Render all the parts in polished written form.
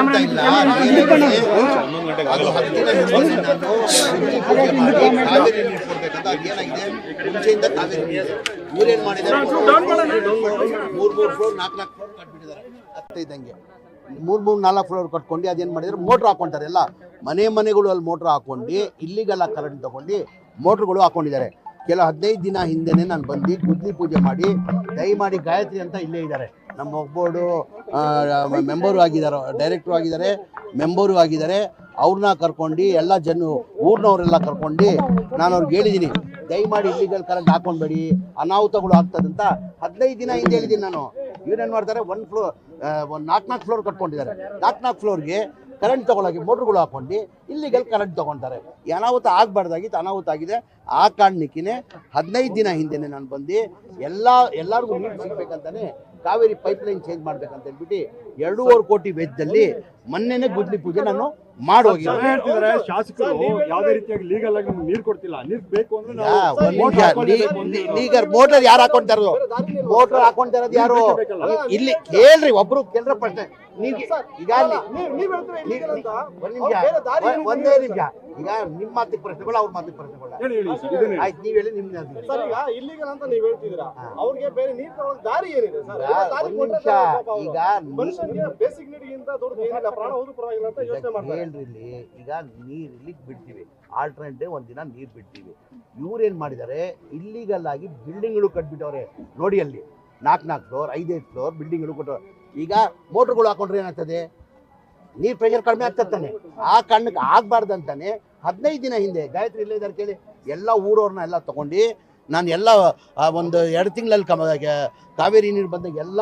ಅಂತ ಇಲ್ಲ. ಅದು 10 ದಿನ ಹಿಂದೆ ನಾನು ಪೂಜೆ ಮಾಡಿ ಕಾವೇರಿ ನೀರು ಕೊಡ್ಬೇಕಂತ ಅದೇನಾಗಿದೆ ಮುಂಚೆಯಿಂದ ಕಾವೇರಿ ನೀರು ಇವ್ರೇನ್ ಮಾಡಿದ್ದಾರೆ 3 ಫ್ಲೋರ್ 4 ಫ್ಲೋರ್ ಕಟ್ಬಿಟ್ಟಿದ್ದಾರೆ. ಇದ್ದಂಗೆ 3-4 ಫ್ಲೋರ್ ಕಟ್ಕೊಂಡು ಅದೇನು ಮಾಡಿದ್ರು ಮೋಟ್ರ್ ಹಾಕೊಂತಾರೆ. ಎಲ್ಲ ಮನೆಗಳು ಅಲ್ಲಿ ಮೋಟ್ರ್ ಹಾಕೊಂಡು ಇಲ್ಲಿಗೆಲ್ಲ ಕರೆಂಟ್ ತಗೊಂಡು ಮೋಟ್ರುಗಳು ಹಾಕೊಂಡಿದ್ದಾರೆ. ಕೆಲ 15 ದಿನ ಹಿಂದೆನೇ ನಾನು ಬಂದು ಗುದ್ಲಿ ಪೂಜೆ ಮಾಡಿ ದಯಮಾಡಿ ಗಾಯತ್ರಿ ಅಂತ ಇಲ್ಲೇ ಇದ್ದಾರೆ. ನಮ್ಮ ಒಬ್ಬರು ಮೆಂಬರು ಆಗಿದ್ದಾರೆ, ಡೈರೆಕ್ಟ್ರು ಆಗಿದ್ದಾರೆ, ಮೆಂಬರು ಆಗಿದ್ದಾರೆ. ಅವ್ರನ್ನ ಕರ್ಕೊಂಡು ಎಲ್ಲ ಊರಿನವರೆಲ್ಲ ಕರ್ಕೊಂಡು ನಾನು ಅವ್ರಿಗೆ ಹೇಳಿದ್ದೀನಿ, ದಯಮಾಡಿ ಇಲ್ಲಿಗಲ್ ಕರೆಂಟ್ ಹಾಕೊಂಡ್ಬೇಡಿ, ಅನಾಹುತಗಳು ಆಗ್ತದಂತ 15 ದಿನ ಹಿಂದೆ ಹೇಳಿದ್ದೀನಿ ನಾನು. ಇವ್ರೇನು ಮಾಡ್ತಾರೆ, 1 ಫ್ಲೋರ್ 4 ಫ್ಲೋರ್ ಕಟ್ಕೊಂಡಿದ್ದಾರೆ. 4 ಫ್ಲೋರ್ಗೆ ಕರೆಂಟ್ ತಗೊಳಕ್ಕೆ ಮೋಟ್ರುಗಳು ಹಾಕೊಂಡು ಇಲ್ಲಿಗೆಲ್ಲ ಕರೆಂಟ್ ತಗೊಳ್ತಾರೆ. ಅನಾಹುತ ಆಗಬಾರ್ದಾಗಿತ್ತು, ಅನಾಹುತ ಆಗಿದೆ. ಆ ಕಾರಣಕ್ಕಿನೇ 15 ದಿನ ಹಿಂದೆನೆ ನಾನು ಬಂದು ಎಲ್ಲರಿಗೂ ನೀರು ಸಿಗ್ಬೇಕಂತಾನೆ ಕಾವೇರಿ ಪೈಪ್ಲೈನ್ ಚೇಂಜ್ ಮಾಡ್ಬೇಕಂತ ಹೇಳ್ಬಿಟ್ಟು 2.5 ಕೋಟಿ ವೆಚ್ಚದಲ್ಲಿ ಮೊನ್ನೆನೇ ಗುದ್ಲಿ ಪೂಜೆ ನಾನು ಮಾಡೋಗಿದ್ದಾರೆ. ಶಾಸಕರು ಯಾವುದೇ ರೀತಿಯಾಗಿ ಲೀಗಲ್ ಆಗಿ ನೀರು ಕೊಡ್ತಿಲ್ಲ. ನೀರು ಬೇಕು ಅಂದ್ರೆ ಲೀಗರ್ ಮೋಟರ್ ಯಾರು ಹಾಕೊಂತಾ ಇರೋದು? ಮೋಟರ್ ಹಾಕೊಂತಾ ಇರೋದು ಯಾರು? ಇಲ್ಲಿ ಕೇಳ್ರಿ, ಒಬ್ರು ಕೇಂದ್ರ ಪ್ರಶ್ನೆ. ಈಗ ಒಂದೇ ನಿಮಿಷ, ಈಗ ನಿಮ್ಮ ಮಾತಿಗೆ ಪ್ರಶ್ನೆಗಳು, ಅವ್ರ ಮಾತಿಗೆ ಪ್ರಶ್ನೆಗಳು. ಆಯ್ತು, ನೀವ್ ಹೇಳಿ. ನಿಮ್ಗೆ ಇಲ್ಲಿಗಲ್ ಅಂತ ನೀವ್ ಹೇಳ್ತಿದ್ದೀರಾ, ಅವ್ರಿಗೆ ಬೇರೆ ನೀರು ತಗೊಳ್ಳೋ ದಾರಿ ಏನಿದೆ ಸರ್? ಈಗ ಮನುಷ್ಯನಿಗೆ ಬೇಸಿಕ್ ನೀರಿಗಿಂತ ದೊಡ್ಡದು ಏನಿಲ್ಲ, ಪ್ರಾಣ ಹೋದ್ರೂ ಪರವಾಗಿಲ್ಲ ಅಂತ ಯೋಚನೆ ಮಾಡ್ತಾರೆ. ಇಲ್ಲಿ ಈಗ ನೀರು ಇಲ್ಲಿ ಬಿಡ್ತೀವಿ, ಆಲ್ಟರ್ನೇಟಿವ್ ಒಂದಿನ ನೀರು ಬಿಡ್ತೀವಿ. ಇವ್ರೇನ್ ಮಾಡಿದ್ದಾರೆ, ಇಲ್ಲಿಗಲ್ ಆಗಿ ಬಿಲ್ಡಿಂಗ್ಗಳು ಕಟ್ಬಿಟ್ಟವ್ರೆ. ನೋಡಿ ಅಲ್ಲಿ 4 ಫ್ಲೋರ್ 5 ಫ್ಲೋರ್ ಬಿಲ್ಡಿಂಗ್ಗಳು ಕೊಟ್ಟವ್ರೆ. ಈಗ ಮೋಟ್ರುಗಳು ಹಾಕೊಂಡ್ರೆ ಏನಾಗ್ತದೆ, ನೀರು ಪ್ರೆಷರ್ ಕಡಿಮೆ ಆಗ್ತಾನೆ. ಆ ಕಾರಣಕ್ಕೆ ಆಗ್ಬಾರ್ದಂತಾನೆ 15 ದಿನ ಹಿಂದೆ ಗಾಯತ್ರಿ ಇಲ್ಲೇ ಇದ್ದಾರೆ ಕೇಳಿ, ಎಲ್ಲ ಊರವ್ರನ್ನ ಎಲ್ಲ ತಗೊಂಡು ನಾನು ಎಲ್ಲ ಒಂದು 2 ತಿಂಗಳಲ್ಲಿ ಕಾವೇರಿ ನೀರು ಬಂದಾಗ ಎಲ್ಲ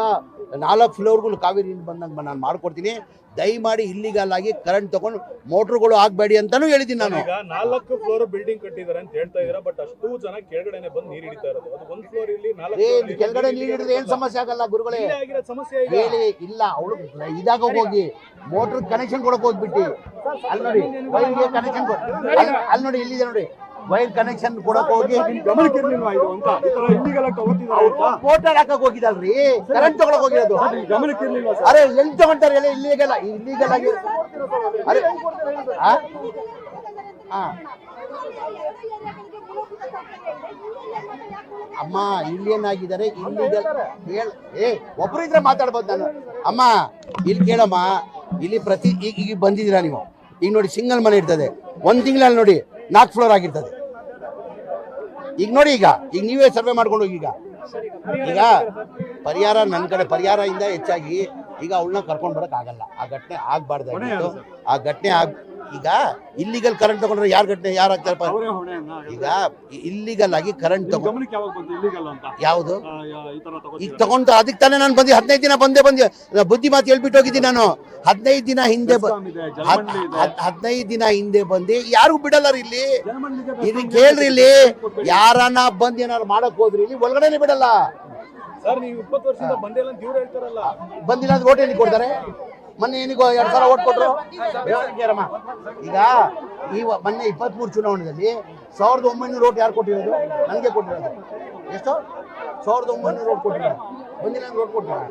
4 ಫ್ಲೋರ್ಗಳು ಕಾವೇರಿ ನೀರು ಬಂದಾಗ ನಾನು ಮಾಡ್ಕೊಡ್ತೀನಿ. ದಯಮಾಡಿ ಇಲ್ಲಿಗಲ್ ಆಗಿ ಕರೆಂಟ್ ತಗೊಂಡು ಮೋಟ್ರುಗಳು ಆಗಬೇಡಿ ಅಂತಾನು ಹೇಳಿದ್ದೀನಿ ನಾನು. ಈಗ 4 ಫ್ಲೋರ್ ಬಿಲ್ಡಿಂಗ್ ಕಟ್ಟಿದ್ದಾರೆ ಅಂತ ಹೇಳ್ತಾ ಇದ್ದೀರಾ, ಬಟ್ ಅಷ್ಟು ಜನ ಕೆಳಗಡೆನೆ ಬಂದು ನೀರು ಹಿಡಿತಾ ಇರೋದು. ಅದು 1 ಫ್ಲೋರ್ ಇಲ್ಲಿ 4 ಕೆಳಗಡೆ ನೀರು ಹಿಡಿದ್ರೆ ಏನ್ ಸಮಸ್ಯೆ ಆಗಲ್ಲ ಗುರುಗಳೇ. ಸಮಸ್ಯೆ ಹೇಳಿ ಇಲ್ಲ, ಅವಳು ಇದಾಗ ಹೋಗಿ ಮೋಟ್ರ್ ಕನೆಕ್ಷನ್ ಕೊಡಕ್ ಹೋಗ್ಬಿಟ್ಟು ಅಲ್ಲಿ ನೋಡಿ ವೈರ್ಗೆ ಕನೆಕ್ಷನ್ ಅಲ್ಲಿ ನೋಡಿ ಇಲ್ಲಿದೆ ನೋಡಿ ವೈರ್ ಕನೆಕ್ಷನ್ ಕೊಡಕ್ ಹೋಗಿ ಗಮನಕ್ಕಿರ್ಲಿಲ್ವಾ ಇದು ಅಂತ ಇಲ್ಲಿಗೆಲ್ಲ ಮೋಟರ್ ಹಾಕಕ್ ಹೋಗಿದಲ್ರಿ, ಕರೆಂಟ್ ತಗೊಳಕ್ ಹೋಗಿರೋದು. ಗಮನಕ್ಕಿರ್ಲಿಲ್ವಾ? ಅರೆ ಎಲ್ಲಿ ತಗೊಂತಾರೆ ಎಲ್ಲ ಇಲ್ಲಿಗೆಲ್ಲ ಆಗಿ. ಅರೆ ಅಮ್ಮ ಇಲ್ಲಿ ಏನಾಗಿದ್ದಾರೆ, ಇಲ್ಲಿಗಲ್ ಒಬ್ರು ಇದ್ರೆ ಮಾತಾಡ್ಬೋದು ನಾನು. ಅಮ್ಮ ಇಲ್ಲಿ ಕೇಳಮ್ಮ, ಇಲ್ಲಿ ಪ್ರತಿ ಈಗ ಬಂದಿದ್ದೀರಾ ನೀವು, ಈಗ ನೋಡಿ ಸಿಂಗಲ್ ಮನೆ ಇರ್ತದೆ, 1 ತಿಂಗಳಲ್ಲಿ ನೋಡಿ 4 ಫ್ಲೋರ್ ಆಗಿರ್ತದೆ. ಈಗ ನೋಡಿ, ಈಗ ನೀವೇ ಸರ್ವೆ ಮಾಡ್ಕೊಂಡು ಹೋಗಿ. ಈಗ ಪರಿಹಾರ ನನ್ನ ಕಡೆ ಪರಿಹಾರದಿಂದ ಹೆಚ್ಚಾಗಿ ಈಗ ಅವಳನ್ನ ಕರ್ಕೊಂಡು ಬರಕ್ ಆಗಲ್ಲ. ಆ ಘಟನೆ ಆಗ್ಬಾರ್ದಾಗಿತ್ತು. ಆ ಘಟನೆ ಈಗ ಇಲ್ಲಿಗಲ್ ಕರೆಂಟ್ ತಗೊಂಡ್ರೆ ಯಾರು ಆಗ್ತಾರಪ್ಪ? ಈಗ ಇಲ್ಲಿಗಲ್ ಆಗಿ ಕರೆಂಟ್ ತಗೊಂಡು ಯಾವುದು ಈಗ ತಗೊಂಡು ಅದಕ್ಕೆ ತಾನೇ ನಾನು ಬಂದು 15 ದಿನ ಬಂದೆ ಬುದ್ಧಿ ಮಾತು ಹೇಳ್ಬಿಟ್ಟು ಹೋಗಿದ್ದೀನಿ ನಾನು. 15 ದಿನ ಹಿಂದೆ 15 ದಿನ ಹಿಂದೆ ಬಂದು ಯಾರಿಗೂ ಬಿಡಲ್ಲ ಇಲ್ಲಿ. ಇದು ಕೇಳ್ರಿ, ಇಲ್ಲಿ ಯಾರನ್ನ ಬಂದು ಏನಾರು ಮಾಡಕ್ ಹೋದ್ರಿ ಇಲ್ಲಿ ಒಳಗಡೆನೆ ಬಿಡಲ್ಲ. ಸರ್, ನೀವು 20 ವರ್ಷದಿಂದ ಬಂದಿಲ್ಲ ಅಂತ ಇವ್ರು ಹೇಳ್ತಾರಲ್ಲ. ಬಂದಿಲ್ಲ ಅಂದ್ರೆ ಓಟ್ ಏನಿಗೆ ಕೊಡ್ತಾರೆ? ಮೊನ್ನೆ ಏನಿಗೋ 2,000 ಓಟ್ ಕೊಟ್ರು. ಈಗ ಮೊನ್ನೆ 23 ಚುನಾವಣೆಯಲ್ಲಿ 1900 ಓಟ್ ಯಾರು ಕೊಟ್ಟಿರೋದು? ನನಗೆ ಕೊಟ್ಟಿರೋದು. ಎಷ್ಟು? 1900 ಓಟ್ ಕೊಟ್ಟಿರೋದು. ಬಂದಿಲ್ಲ ಅಂದ್ರೆ ಓಟ್ ಕೊಟ್ಟಿದ್ದಾರೆ.